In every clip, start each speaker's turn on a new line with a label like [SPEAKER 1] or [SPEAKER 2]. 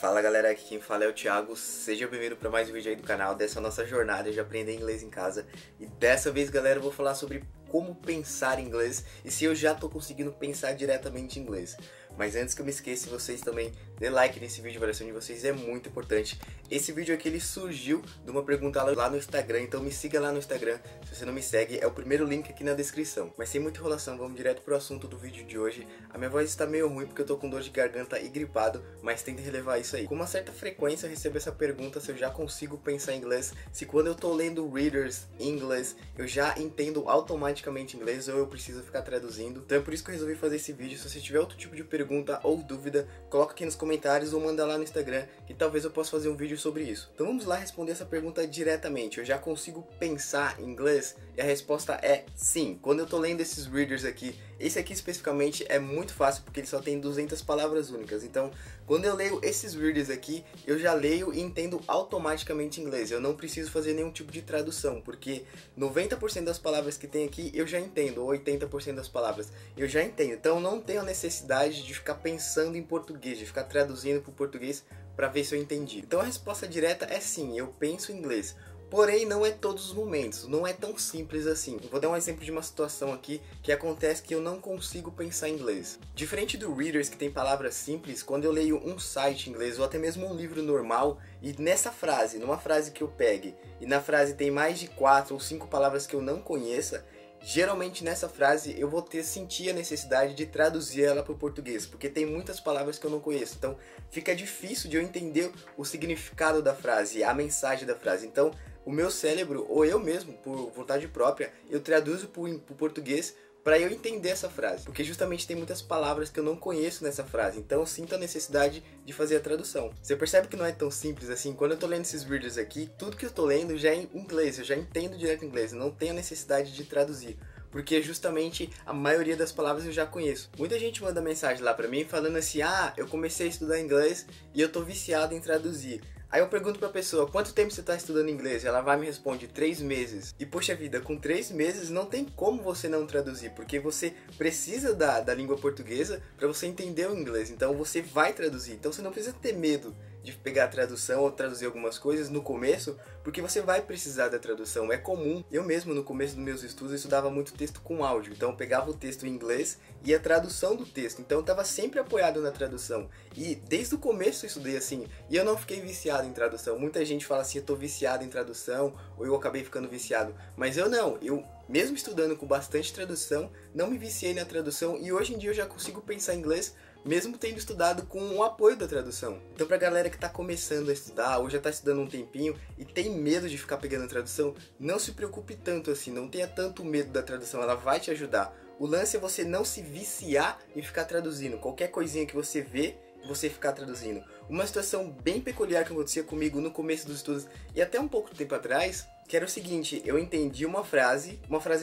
[SPEAKER 1] Fala galera, aqui quem fala é o Thiago, seja bem-vindo para mais um vídeo aí do canal, dessa nossa jornada de aprender inglês em casa. E dessa vez galera eu vou falar sobre como pensar em inglês e se eu já tô conseguindo pensar diretamente em inglês. Mas antes que eu me esqueça, vocês também dê like nesse vídeo, a avaliação de vocês é muito importante. Esse vídeo aqui ele surgiu de uma pergunta lá no Instagram, então me siga lá no Instagram. Se você não me segue, é o primeiro link aqui na descrição. Mas sem muita enrolação, vamos direto pro assunto do vídeo de hoje. A minha voz está meio ruim porque eu tô com dor de garganta e gripado, mas tenta relevar isso aí. Com uma certa frequência eu recebo essa pergunta se eu já consigo pensar em inglês, se quando eu tô lendo readers em inglês eu já entendo automaticamente inglês ou eu preciso ficar traduzindo. Então é por isso que eu resolvi fazer esse vídeo. Se você tiver outro tipo de pergunta ou dúvida, coloca aqui nos comentários ou manda lá no Instagram que talvez eu possa fazer um vídeo sobre isso. Então vamos lá responder essa pergunta diretamente. Eu já consigo pensar em inglês? E a resposta é sim. Quando eu tô lendo esses readers aqui, esse aqui especificamente é muito fácil porque ele só tem 200 palavras únicas. Então quando eu leio esses readers aqui, eu já leio e entendo automaticamente inglês. Eu não preciso fazer nenhum tipo de tradução, porque 90% das palavras que tem aqui eu já entendo, ou 80% das palavras eu já entendo. Então não tenho a necessidade de ficar pensando em português, de ficar traduzindo para o português para ver se eu entendi. Então a resposta direta é sim, eu penso em inglês. Porém, não é todos os momentos, não é tão simples assim. Eu vou dar um exemplo de uma situação aqui que acontece que eu não consigo pensar em inglês. Diferente do readers que tem palavras simples, quando eu leio um site em inglês ou até mesmo um livro normal e nessa frase, numa frase que eu pegue e na frase tem mais de 4 ou 5 palavras que eu não conheça, geralmente nessa frase eu vou sentir a necessidade de traduzir ela para o português, porque tem muitas palavras que eu não conheço, então fica difícil de eu entender o significado da frase, a mensagem da frase. Então o meu cérebro, ou eu mesmo, por vontade própria, eu traduzo para o português para eu entender essa frase, porque justamente tem muitas palavras que eu não conheço nessa frase, então eu sinto a necessidade de fazer a tradução. Você percebe que não é tão simples assim? Quando eu tô lendo esses readers aqui, tudo que eu tô lendo já é em inglês, eu já entendo direto em inglês, eu não tenho a necessidade de traduzir, porque justamente a maioria das palavras eu já conheço. Muita gente manda mensagem lá pra mim falando assim, eu comecei a estudar inglês e eu tô viciado em traduzir. Aí eu pergunto pra pessoa, quanto tempo você está estudando inglês? Ela vai e me responde, 3 meses. E poxa vida, com 3 meses não tem como você não traduzir, porque você precisa da língua portuguesa para você entender o inglês, então você vai traduzir. Então você não precisa ter medo de pegar a tradução ou traduzir algumas coisas no começo, porque você vai precisar da tradução, é comum. Eu mesmo no começo dos meus estudos eu estudava muito texto com áudio, então eu pegava o texto em inglês e a tradução do texto, então eu estava sempre apoiado na tradução. E desde o começo eu estudei assim, e eu não fiquei viciado em tradução. Muita gente fala assim, eu tô viciado em tradução, ou eu acabei ficando viciado, mas eu não, eu mesmo estudando com bastante tradução, não me viciei na tradução e hoje em dia eu já consigo pensar em inglês mesmo tendo estudado com o apoio da tradução. Então pra galera que tá começando a estudar ou já tá estudando um tempinho e tem medo de ficar pegando a tradução, não se preocupe tanto assim, não tenha tanto medo da tradução, ela vai te ajudar. O lance é você não se viciar e ficar traduzindo, qualquer coisinha que você vê, você ficar traduzindo. Uma situação bem peculiar que acontecia comigo no começo dos estudos e até um pouco tempo atrás, que era o seguinte, eu entendi uma frase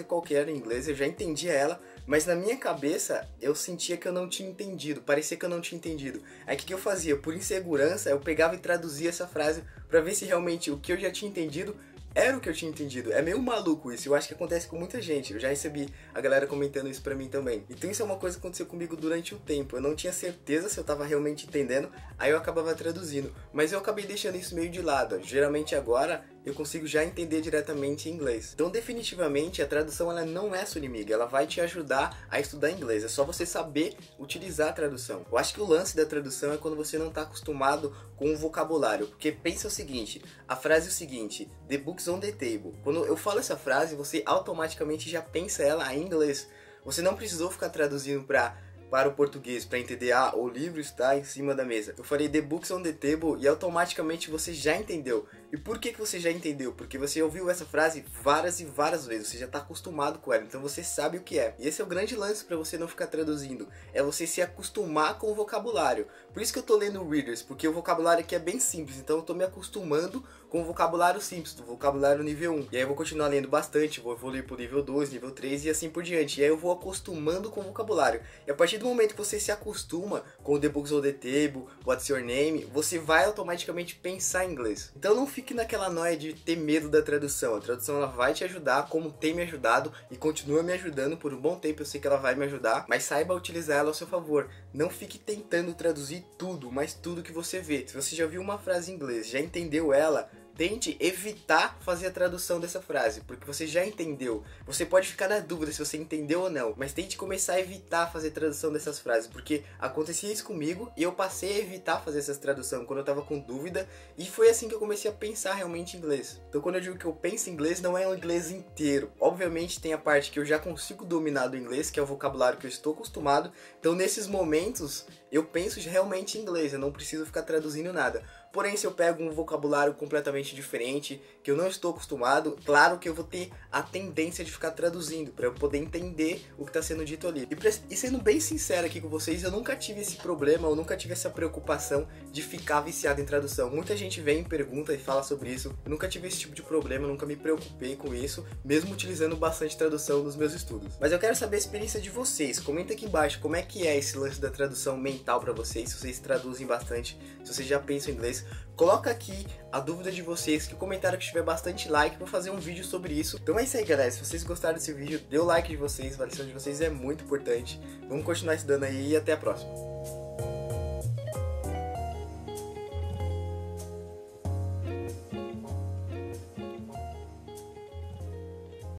[SPEAKER 1] qualquer em inglês, eu já entendia ela, mas na minha cabeça eu sentia que eu não tinha entendido, parecia que eu não tinha entendido. Aí o que eu fazia? Por insegurança, eu pegava e traduzia essa frase para ver se realmente o que eu já tinha entendido era o que eu tinha entendido. É meio maluco isso, eu acho que acontece com muita gente. Eu já recebi a galera comentando isso pra mim também. Então isso é uma coisa que aconteceu comigo durante o tempo. Eu não tinha certeza se eu tava realmente entendendo, aí eu acabava traduzindo. Mas eu acabei deixando isso meio de lado. Geralmente agora eu consigo já entender diretamente em inglês. Então definitivamente a tradução ela não é sua inimiga, ela vai te ajudar a estudar inglês. É só você saber utilizar a tradução. Eu acho que o lance da tradução é quando você não está acostumado com o vocabulário. Porque pensa o seguinte, a frase é o seguinte, the book's on the table. Quando eu falo essa frase, você automaticamente já pensa ela em inglês. Você não precisou ficar traduzindo para o português, para entender, o livro está em cima da mesa. Eu falei the books on the table e automaticamente você já entendeu. E por que você já entendeu? Porque você ouviu essa frase várias e várias vezes, você já está acostumado com ela, então você sabe o que é. E esse é o grande lance para você não ficar traduzindo, é você se acostumar com o vocabulário. Por isso que eu tô lendo readers, porque o vocabulário aqui é bem simples, então eu tô me acostumando com o vocabulário simples, do vocabulário nível 1. E aí eu vou continuar lendo bastante, vou evoluir pro nível 2, nível 3 e assim por diante. E aí eu vou acostumando com o vocabulário. E a partir do momento que você se acostuma com o The Books on the Table, What's Your Name, você vai automaticamente pensar em inglês. Então não fique naquela noia de ter medo da tradução. A tradução ela vai te ajudar, como tem me ajudado e continua me ajudando por um bom tempo. Eu sei que ela vai me ajudar, mas saiba utilizar ela ao seu favor. Não fique tentando traduzir tudo, mas tudo que você vê. Se você já viu uma frase em inglês, já entendeu ela, tente evitar fazer a tradução dessa frase, porque você já entendeu. Você pode ficar na dúvida se você entendeu ou não, mas tente começar a evitar fazer tradução dessas frases, porque acontecia isso comigo e eu passei a evitar fazer essas traduções quando eu tava com dúvida, e foi assim que eu comecei a pensar realmente em inglês. Então quando eu digo que eu penso em inglês, não é o inglês inteiro. Obviamente tem a parte que eu já consigo dominar do inglês, que é o vocabulário que eu estou acostumado. Então nesses momentos eu penso realmente em inglês, eu não preciso ficar traduzindo nada. Porém, se eu pego um vocabulário completamente diferente, que eu não estou acostumado, claro que eu vou ter a tendência de ficar traduzindo, para eu poder entender o que está sendo dito ali. E sendo bem sincero aqui com vocês, eu nunca tive esse problema, eu nunca tive essa preocupação de ficar viciado em tradução. Muita gente vem, pergunta e fala sobre isso. Eu nunca tive esse tipo de problema, nunca me preocupei com isso, mesmo utilizando bastante tradução nos meus estudos. Mas eu quero saber a experiência de vocês. Comenta aqui embaixo como é que é esse lance da tradução mental para vocês, se vocês traduzem bastante, se vocês já pensam em inglês. Coloca aqui a dúvida de vocês, que o comentário que tiver bastante like, vou fazer um vídeo sobre isso. Então é isso aí, galera. Se vocês gostaram desse vídeo, dê o like de vocês, a avaliação de vocês é muito importante. Vamos continuar estudando aí e até a próxima.